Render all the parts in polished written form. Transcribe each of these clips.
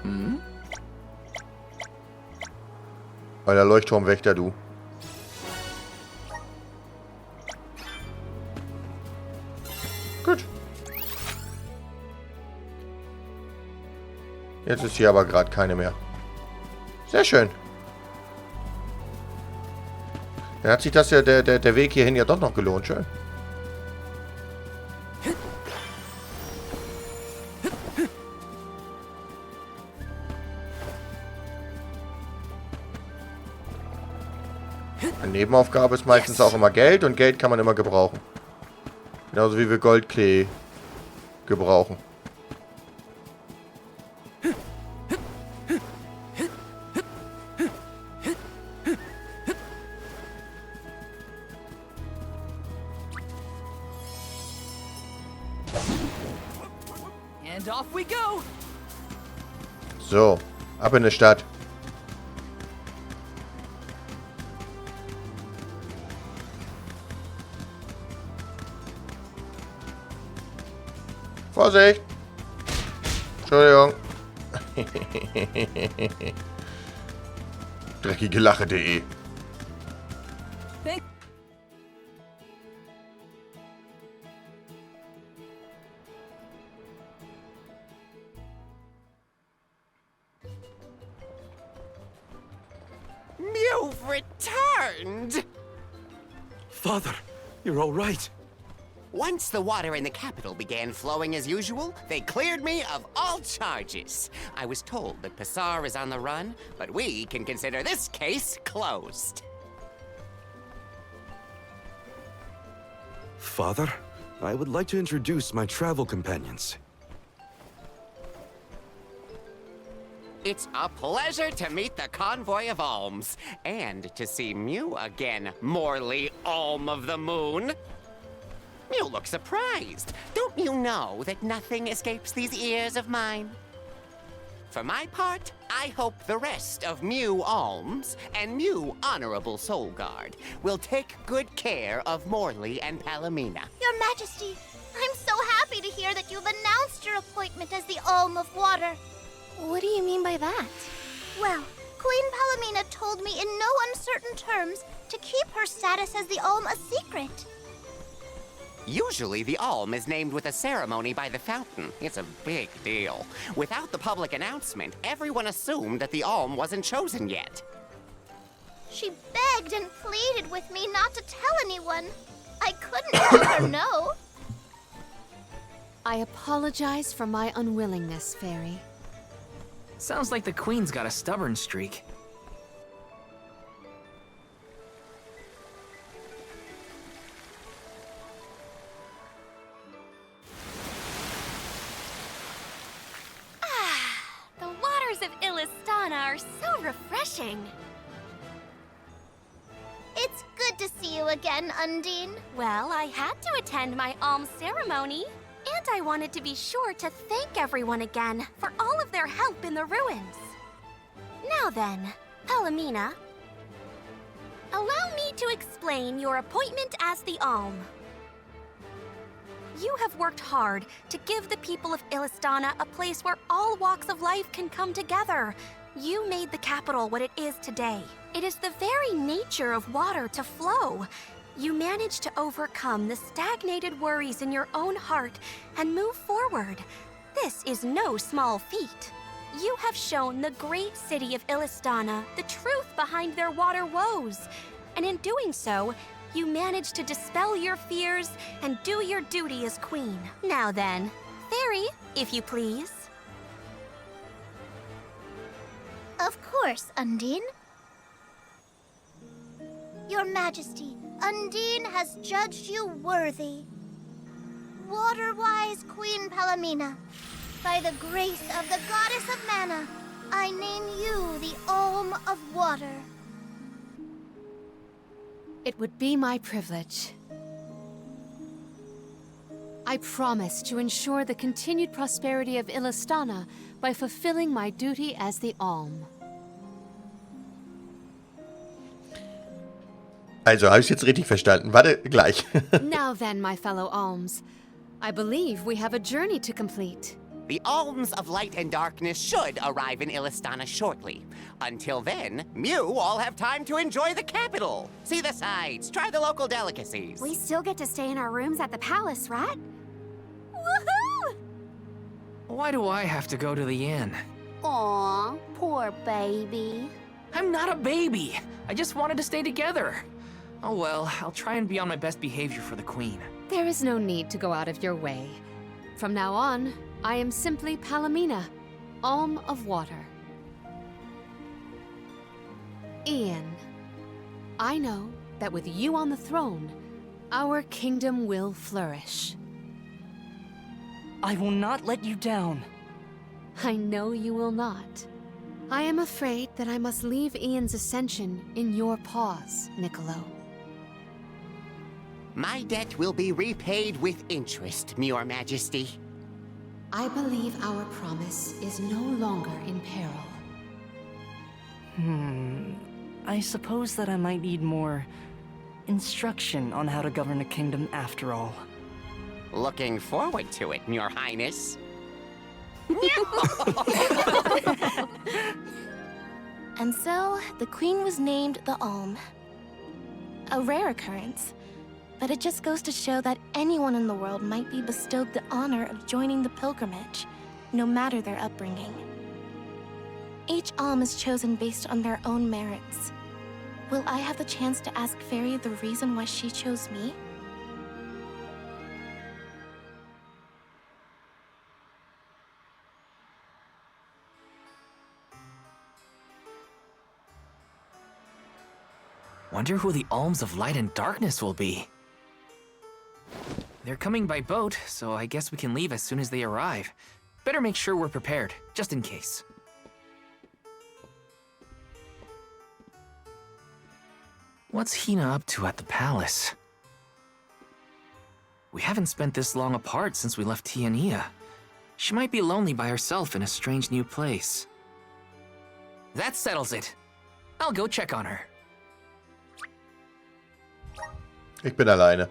Hm? Weil der Leuchtturmwächter, du. Gut. Jetzt ist hier aber gerade keine mehr. Sehr schön. Dann hat sich das ja der Weg hierhin ja doch noch gelohnt. Schön. Eine Nebenaufgabe ist meistens auch immer Geld und Geld kann man immer gebrauchen. Genauso wie wir Goldklee gebrauchen. And off we go. So, ab in die Stadt. Vorsicht! Entschuldigung. Dreckige Lache.de. You've returned! Father, you're all right. Once the water in the capital began flowing as usual, they cleared me of all charges. I was told that Passar is on the run, but we can consider this case closed. Father, I would like to introduce my travel companions. It's a pleasure to meet the convoy of alms, and to see Mew again, Morley Alm of the Moon. You look surprised. Don't you know that nothing escapes these ears of mine? For my part, I hope the rest of Mew Alms and Mew Honorable Soul Guard will take good care of Morley and Palomina. Your Majesty, I'm so happy to hear that you've announced your appointment as the Alm of Water. What do you mean by that? Well, Queen Palomina told me in no uncertain terms to keep her status as the Alm a secret. Usually, the Alm is named with a ceremony by the fountain. It's a big deal. Without the public announcement, everyone assumed that the Alm wasn't chosen yet. She begged and pleaded with me not to tell anyone. I couldn't tell her no. I apologize for my unwillingness, Fairy. Sounds like the Queen's got a stubborn streak. The waters of Illistana are so refreshing. It's good to see you again, Undine. Well, I had to attend my alms ceremony, and I wanted to be sure to thank everyone again for all of their help in the ruins. Now then, Palomina, allow me to explain your appointment as the Alm. You have worked hard to give the people of Illistana a place where all walks of life can come together. You made the capital what it is today. It is the very nature of water to flow. You managed to overcome the stagnated worries in your own heart and move forward. This is no small feat. You have shown the great city of Illistana the truth behind their water woes. And in doing so, you managed to dispel your fears and do your duty as queen. Now then, Fairy, if you please. Of course, Undine. Your Majesty, Undine has judged you worthy. Water-wise Queen Palomina, by the grace of the Goddess of Mana, I name you the Alm of Water. It would be my privilege. I promise to ensure the continued prosperity of Illistana by fulfilling my duty as the Alm. Also, habe ich jetzt richtig verstanden? Warte, gleich. Now then, my fellow Alms, I believe we have a journey to complete. The alms of light and darkness should arrive in Illistana shortly. Until then, you all have time to enjoy the capital. See the sights, try the local delicacies. We still get to stay in our rooms at the palace, right? Woohoo! Why do I have to go to the inn? Aw, poor baby. I'm not a baby. I just wanted to stay together. Oh well, I'll try and be on my best behavior for the queen. There is no need to go out of your way. From now on, I am simply Palomina, Alm of Water. Ian, I know that with you on the throne, our kingdom will flourish. I will not let you down. I know you will not. I am afraid that I must leave Ian's ascension in your paws, Niccolo. My debt will be repaid with interest, Your Majesty. I believe our promise is no longer in peril. I suppose that I might need more instruction on how to govern a kingdom after all. Looking forward to it, Your Highness. And so, the queen was named the Alm. A rare occurrence, but it just goes to show that anyone in the world might be bestowed the honor of joining the pilgrimage, no matter their upbringing. Each Alm is chosen based on their own merits. Will I have the chance to ask Fairy the reason why she chose me? Wonder who the alms of light and darkness will be. They're coming by boat, so I guess we can leave as soon as they arrive. Better make sure we're prepared, just in case. What's Hina up to at the palace? We haven't spent this long apart since we left Tiania. She might be lonely by herself in a strange new place. That settles it. I'll go check on her. Ich bin alleine.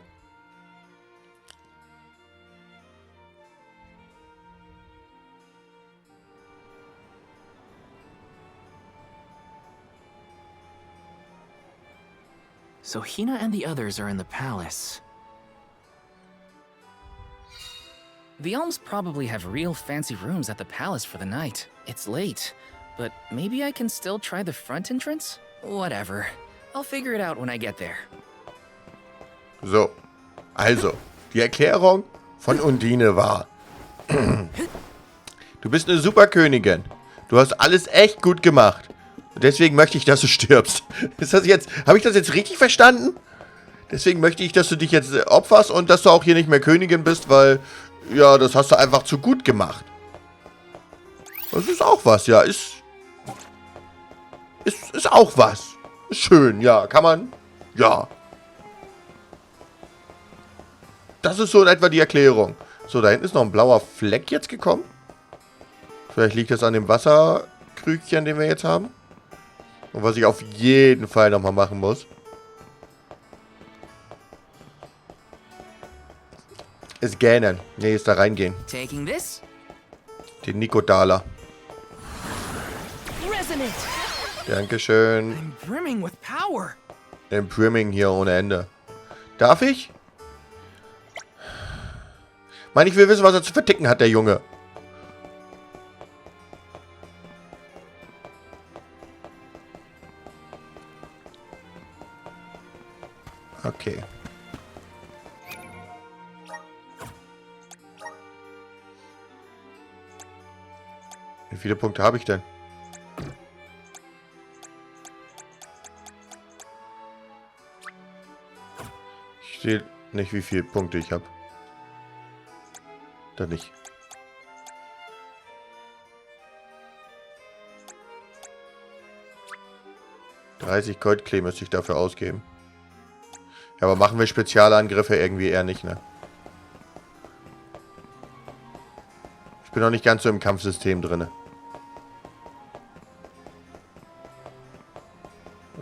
So Hina and the others are in the palace. The Alms probably have real fancy rooms at the palace for the night. It's late, but maybe I can still try the front entrance? Whatever. I'll figure it out when I get there. So, also, die Erklärung von Undine war: Du bist eine super Königin. Du hast alles echt gut gemacht. Und deswegen möchte ich, dass du stirbst. Ist das jetzt, habe ich das jetzt richtig verstanden? Deswegen möchte ich, dass du dich jetzt opferst und dass du auch hier nicht mehr Königin bist, weil, ja, das hast du einfach zu gut gemacht. Das ist auch was, ja. Ist auch was. Ist schön, ja. Kann man, ja. Das ist so in etwa die Erklärung. So, da hinten ist noch ein blauer Fleck jetzt gekommen. Vielleicht liegt das an dem Wasserkrügchen, den wir jetzt haben. Und was ich auf jeden Fall nochmal machen muss, ist gähnen. Nee, ist da reingehen. Taking this? Den Nikodaler. Resonate. Dankeschön. I'm brimming with power. Den Brimming hier ohne Ende. Darf ich? Mann, ich will wissen, was er zu verticken hat, der Junge. Okay. Wie viele Punkte habe ich denn? Ich sehe nicht, wie viele Punkte ich habe. Da nicht. $30 Goldklee müsste ich dafür ausgeben. Ja, aber machen wir Spezialangriffe irgendwie eher nicht, ne? Ich bin noch nicht ganz so im Kampfsystem drin.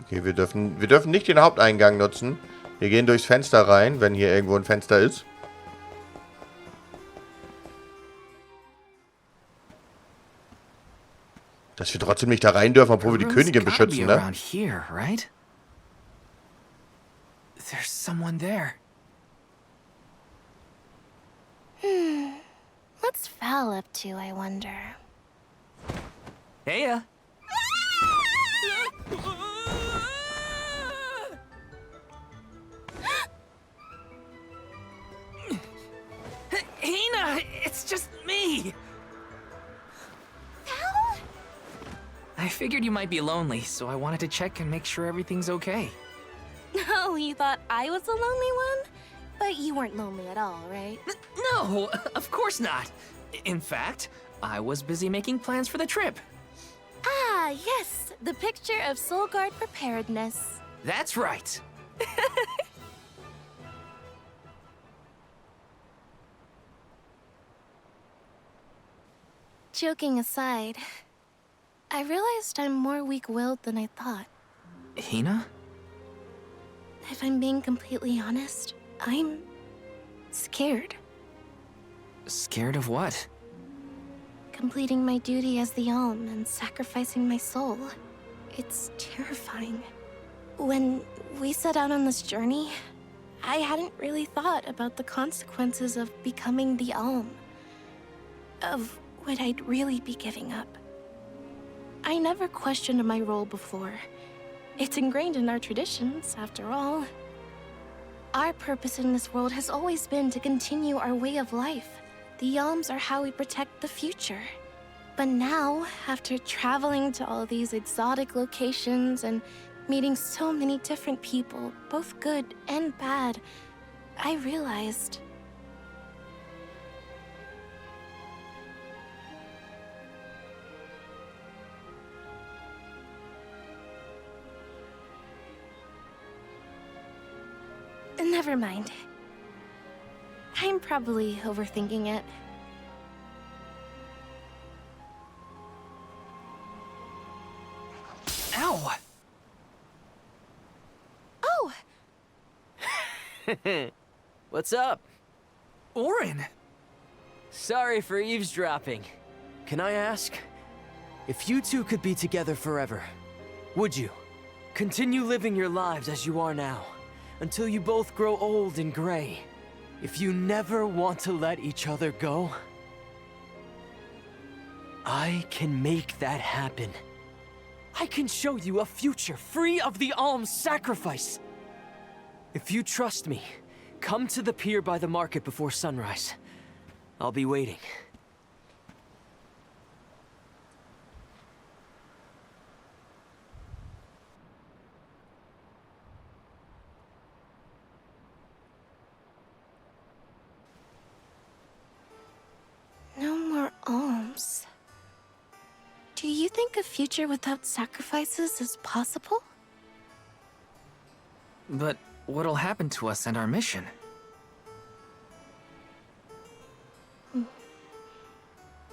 Okay, wir dürfen nicht den Haupteingang nutzen. Wir gehen durchs Fenster rein, wenn hier irgendwo ein Fenster ist. dass wir trotzdem nicht da rein dürfen, obwohl wir die Room's Königin gotta be beschützen, ne? around here, right? There's someone there. What's Val up to, I wonder? Heya. Hina, it's just me. Val? I figured you might be lonely, so I wanted to check and make sure everything's okay. Oh, you thought I was the lonely one? But you weren't lonely at all, right? No, of course not. In fact, I was busy making plans for the trip. Ah, yes, the picture of Soul Guard preparedness. That's right. Joking aside, I realized I'm more weak-willed than I thought. Hina? If I'm being completely honest, I'm scared. Scared of what? Completing my duty as the Alm and sacrificing my soul. It's terrifying. When we set out on this journey, I hadn't really thought about the consequences of becoming the Alm. Of what I'd really be giving up. I never questioned my role before. It's ingrained in our traditions, after all. Our purpose in this world has always been to continue our way of life. The Alms are how we protect the future. But now, after traveling to all these exotic locations and meeting so many different people, both good and bad, I realized... Never mind. I'm probably overthinking it. Ow! Oh! What's up? Orin! Sorry for eavesdropping. Can I ask? If you two could be together forever, would you? Continue living your lives as you are now, until you both grow old and gray. If you never want to let each other go, I can make that happen. I can show you a future free of the Alm's sacrifice. If you trust me, come to the pier by the market before sunrise. I'll be waiting. No more alms. Do you think a future without sacrifices is possible? But what'll happen to us and our mission?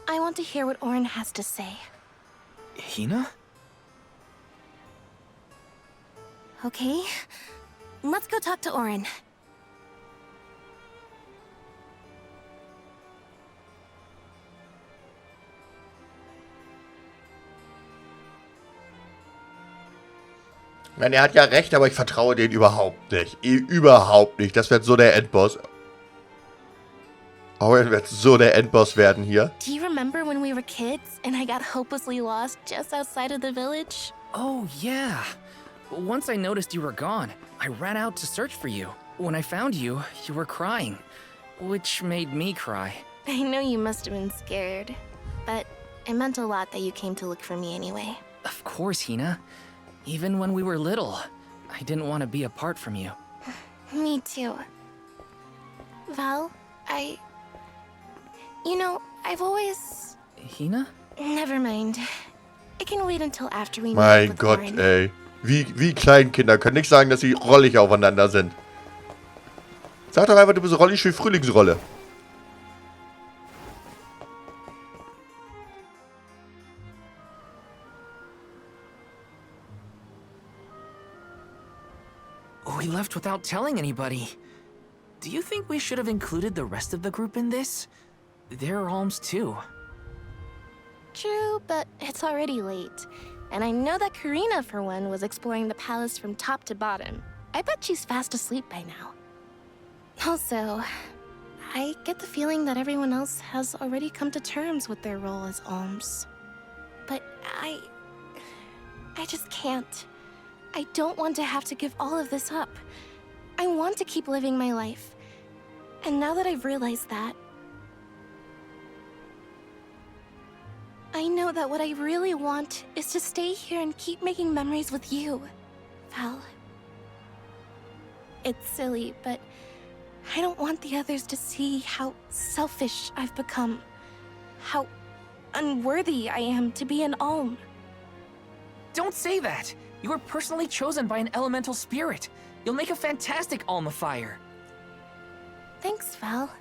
I want to hear what Orin has to say. Hina? Okay, let's go talk to Orin. Ich meine, er hat ja recht, aber ich vertraue denen überhaupt nicht. Überhaupt nicht. Das wird so der Endboss. Oh, er wird so der Endboss werden hier. Do you remember when we were kids and I got hopelessly lost just outside of the village? Oh, yeah. Once I noticed you were gone, I ran out to search for you. When I found you, you were crying, which made me cry. I know you must have been scared, but it meant a lot that you came to look for me anyway. Of course, Hina. Even when we were little, I didn't want to be apart from you. Me too. Val, You know, I've always... Hina? Never mind. It can wait until after we meet Mein with Gott, Orin. ey. Wie Kleinkinder. Können nicht sagen, dass sie rollig aufeinander sind. Sag doch einfach, du bist rollig wie Frühlingsrolle. We left without telling anybody. Do you think we should have included the rest of the group in this? They're alms too. True, but it's already late. And I know that Karina, for one, was exploring the palace from top to bottom. I bet she's fast asleep by now. Also, I get the feeling that everyone else has already come to terms with their role as alms. But I just can't. I don't want to have to give all of this up. I want to keep living my life. And now that I've realized that, I know that what I really want is to stay here and keep making memories with you, Val. It's silly, but I don't want the others to see how selfish I've become. How unworthy I am to be an alm. Don't say that! You were personally chosen by an elemental spirit. You'll make a fantastic almifier. Thanks, Val.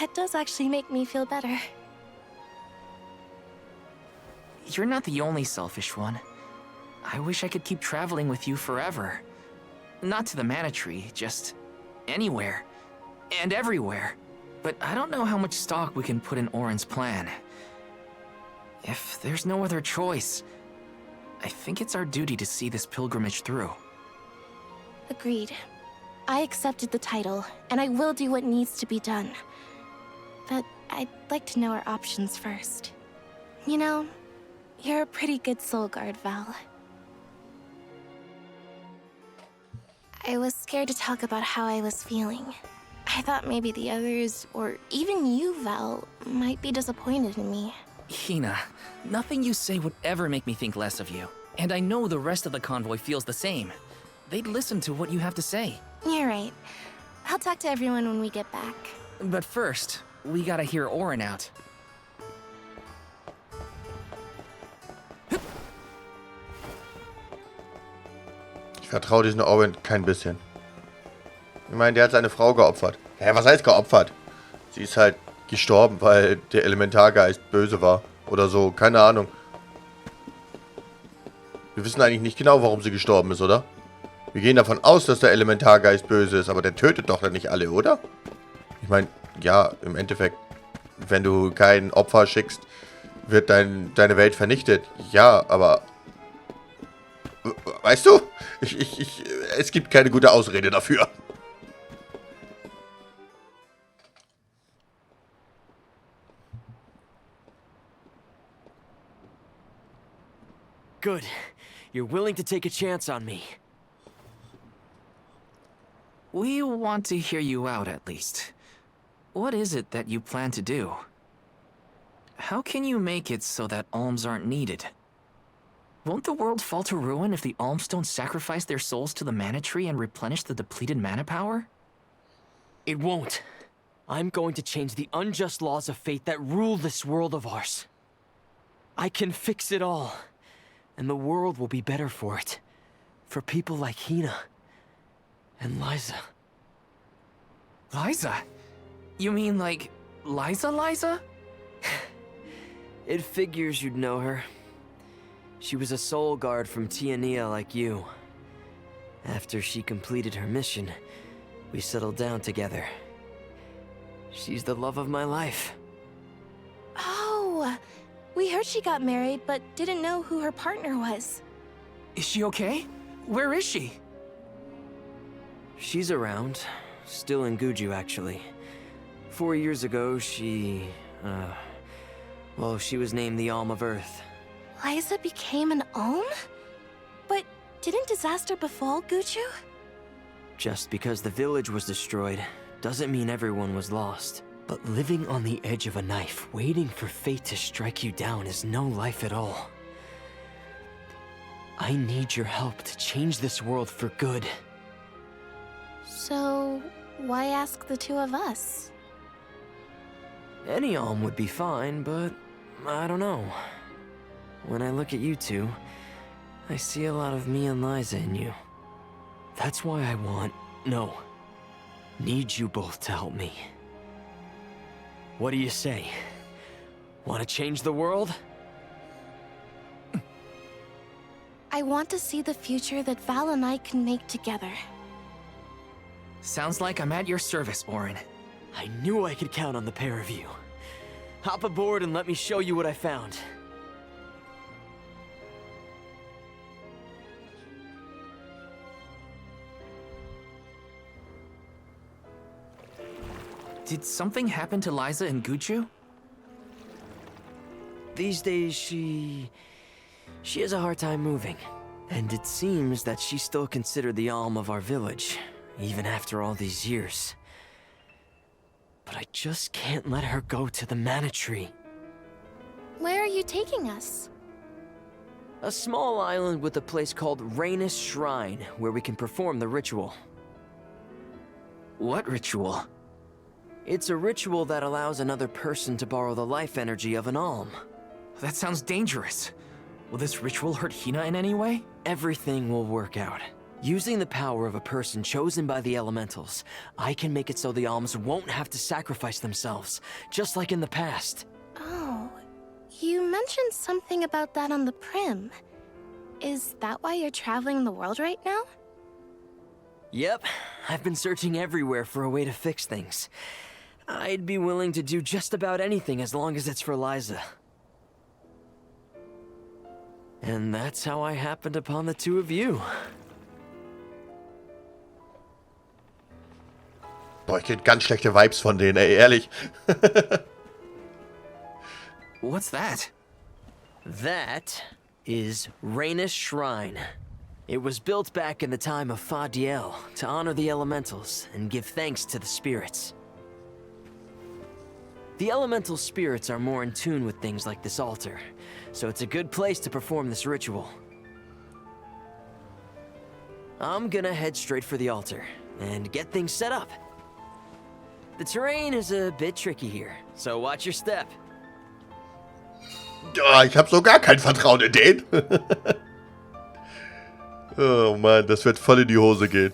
That does actually make me feel better. You're not the only selfish one. I wish I could keep traveling with you forever. Not to the Mana Tree, just anywhere. And everywhere. But I don't know how much stock we can put in Orin's plan. If there's no other choice, I think it's our duty to see this pilgrimage through. Agreed. I accepted the title, and I will do what needs to be done. But I'd like to know our options first. You know, you're a pretty good soul guard, Val. I was scared to talk about how I was feeling. I thought maybe the others, or even you, Val, might be disappointed in me. Hina, nothing you say would ever make me think less of you. And I know the rest of the convoy feels the same. They'd listen to what you have to say. You're right. I'll talk to everyone when we get back. But first, we gotta hear Orin out. Ich vertraue diesen Orin kein bisschen. Ich meine, der hat seine Frau geopfert. Hä, was heißt geopfert? Sie ist halt gestorben, weil der Elementargeist böse war. Oder so, keine Ahnung. Wir wissen eigentlich nicht genau, warum sie gestorben ist, oder? Wir gehen davon aus, dass der Elementargeist böse ist, aber der tötet doch dann nicht alle, oder? Ich meine, ja, im Endeffekt, wenn du kein Opfer schickst, wird deine Welt vernichtet. Ja, aber... Weißt du? Es gibt keine gute Ausrede dafür. Good. You're willing to take a chance on me. We want to hear you out, at least. What is it that you plan to do? How can you make it so that alms aren't needed? Won't the world fall to ruin if the alms don't sacrifice their souls to the Mana Tree and replenish the depleted mana power? It won't. I'm going to change the unjust laws of fate that rule this world of ours. I can fix it all, and the world will be better for it. For people like Hina and Liza. Liza? You mean like Liza? It figures you'd know her. She was a soul guard from Tiania like you. After she completed her mission, we settled down together. She's the love of my life. Oh, we heard she got married, but didn't know who her partner was. Is she okay? Where is she? She's around. Still in Guju, actually. 4 years ago, she was named the Alm of Earth. Liza became an alm? But didn't disaster befall Guju? Just because the village was destroyed doesn't mean everyone was lost. But living on the edge of a knife, waiting for fate to strike you down is no life at all. I need your help to change this world for good. So, why ask the two of us? Any alm would be fine, but I don't know. When I look at you two, I see a lot of me and Liza in you. That's why I need you both to help me. What do you say? Want to change the world? I want to see the future that Val and I can make together. Sounds like I'm at your service, Orin. I knew I could count on the pair of you. Hop aboard and let me show you what I found. Did something happen to Liza and Guchu? These days, she has a hard time moving. And it seems that she's still considered the alm of our village, even after all these years. But I just can't let her go to the Mana Tree. Where are you taking us? A small island with a place called Rhaenus Shrine, where we can perform the ritual. What ritual? It's a ritual that allows another person to borrow the life energy of an alm. That sounds dangerous. Will this ritual hurt Hina in any way? Everything will work out. Using the power of a person chosen by the elementals, I can make it so the alms won't have to sacrifice themselves, just like in the past. Oh, you mentioned something about that on the Prim. Is that why you're traveling the world right now? Yep, I've been searching everywhere for a way to fix things. I'd be willing to do just about anything as long as it's for Liza. And that's how I happened upon the two of you. Boah, ich krieg ganz schlechte Vibes von denen, ey, ehrlich. What's that? That is Rhaenus Shrine. It was built back in the time of Fadiel to honor the elementals and give thanks to the spirits. The elemental spirits are more in tune with things like this altar, so it's a good place to perform this ritual. I'm gonna head straight for the altar and get things set up. The terrain is a bit tricky here, so watch your step. Ja, ich habe so gar kein Vertrauen in den. Oh Mann, das wird voll in die Hose gehen.